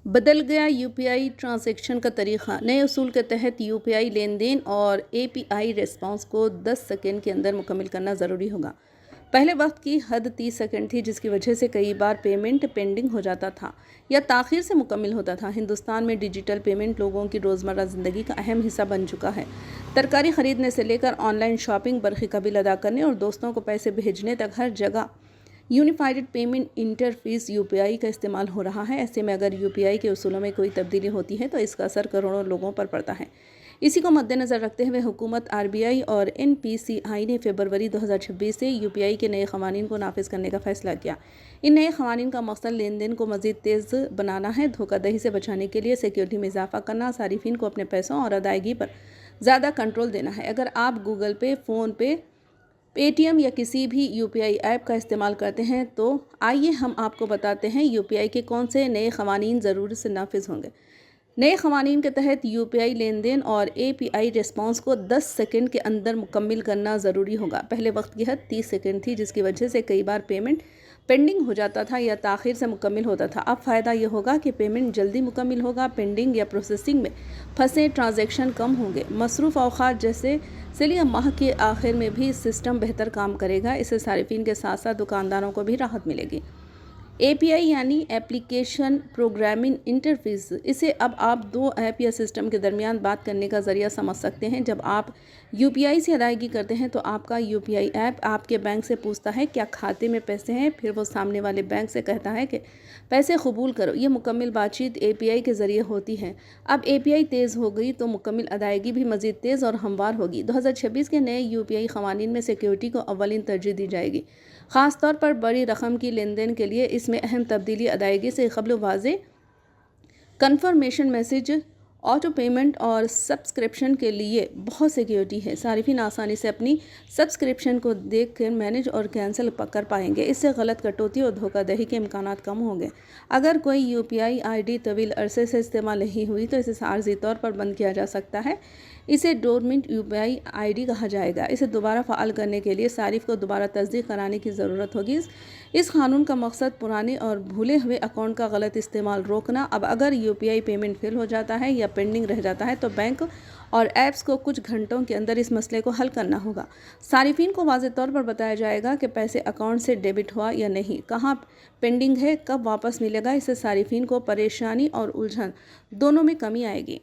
بدل گیا UPI transaction کا طریقہ۔ نئے اصول کے تحت UPI لین دین اور API ریسپانس کو 10 سیکنڈ کے اندر مکمل کرنا ضروری ہوگا۔ پہلے وقت کی حد 30 سیکنڈ تھی، جس کی وجہ سے کئی بار پیمنٹ پینڈنگ ہو جاتا تھا یا تاخیر سے مکمل ہوتا تھا۔ ہندوستان میں ڈیجیٹل پیمنٹ لوگوں کی روزمرہ زندگی کا اہم حصہ بن چکا ہے۔ ترکاری خریدنے سے لے کر آن لائن شاپنگ، برقی کا بل ادا کرنے اور دوستوں کو پیسے بھیجنے تک ہر جگہ یونیفائڈ پیمنٹ انٹرفیس UPI کا استعمال ہو رہا ہے۔ ایسے میں اگر UPI کے اصولوں میں کوئی تبدیلی ہوتی ہے تو اس کا اثر کروڑوں لوگوں پر پڑتا ہے۔ اسی کو مد نظر رکھتے ہوئے حکومت RBI اور NPCI نے فروری 2026 سے UPI کے نئے قوانین کو نافذ کرنے کا فیصلہ کیا۔ ان نئے قوانین کا مقصد لین دین کو مزید تیز بنانا ہے، دھوکہ دہی سے بچانے کے لیے سیکیورٹی میں اضافہ کرنا، صارفین کو اپنے پیسوں اور ادائیگی پر زیادہ کنٹرول دینا ہے۔ اگر آپ گوگل پے، فون پے، پے ٹی ایم یا کسی بھی UPI ایپ کا استعمال کرتے ہیں تو آئیے ہم آپ کو بتاتے ہیں UPI کے کون سے نئے قوانین ضرورت سے نافذ ہوں گے۔ نئے قوانین کے تحت UPI لین دین اور API ریسپانس کو 10 سیکنڈ کے اندر مکمل کرنا ضروری ہوگا۔ پہلے وقت کی حد 30 سیکنڈ تھی، جس کی وجہ سے کئی بار پیمنٹ پینڈنگ ہو جاتا تھا یا تاخیر سے مکمل ہوتا تھا۔ اب فائدہ یہ ہوگا کہ پیمنٹ جلدی مکمل ہوگا، پینڈنگ یا پروسیسنگ میں پھنسے ٹرانزیکشن کم ہوں گے۔ مصروف اوقات جیسے سیل یا ماہ کے آخر میں بھی سسٹم بہتر کام کرے گا۔ اس سے صارفین کے ساتھ ساتھ دکانداروں کو بھی راحت ملے گی۔ API یعنی ایپلیکیشن پروگرامنگ انٹرفیس، اسے اب آپ دو ایپ یا سسٹم کے درمیان بات کرنے کا ذریعہ سمجھ سکتے ہیں۔ جب آپ UPI سے ادائیگی کرتے ہیں تو آپ کا UPI ایپ آپ کے بینک سے پوچھتا ہے کیا کھاتے میں پیسے ہیں، پھر وہ سامنے والے بینک سے کہتا ہے کہ پیسے قبول کرو۔ یہ مکمل بات چیت API کے ذریعے ہوتی ہے۔ اب API تیز ہو گئی تو مکمل ادائیگی بھی مزید تیز اور ہموار ہوگی۔ 2026 کے نئے UPI قوانین میں سیکیورٹی کو اولین ترجیح دی جائے گی، خاص طور پر بڑی رقم کی لین دین کے لیے۔ اس میں اہم تبدیلی ادائیگی سے قبل واضح کنفرمیشن میسج، آٹو پیمنٹ اور سبسکرپشن کے لیے بہت سیکیورٹی ہے۔ صارفین آسانی سے اپنی سبسکرپشن کو دیکھ کر مینیج اور کینسل کر پائیں گے۔ اس سے غلط کٹوتی اور دھوکہ دہی کے امکانات کم ہوں گے۔ اگر کوئی UPI ID طویل عرصے سے استعمال نہیں ہوئی تو اسے عارضی طور پر بند کیا جا سکتا ہے۔ اسے ڈورمنٹ UPI ID کہا جائے گا۔ اسے دوبارہ فعال کرنے کے لیے صارف کو دوبارہ تصدیق کرانے کی ضرورت ہوگی۔ اس قانون کا مقصد پرانے اور بھولے ہوئے اکاؤنٹ کا غلط استعمال روکنا۔ اب اگر UPI پیمنٹ فیل ہو جاتا ہے یا پینڈنگ رہ جاتا ہے تو بینک اور ایپس کو کچھ گھنٹوں کے اندر اس مسئلے کو حل کرنا ہوگا۔ صارفین کو واضح طور پر بتایا جائے گا کہ پیسے اکاؤنٹ سے ڈیبٹ ہوا یا نہیں، کہاں پینڈنگ ہے، کب واپس ملے گا۔ اس سے صارفین کو پریشانی اور الجھن دونوں میں کمی آئے گی۔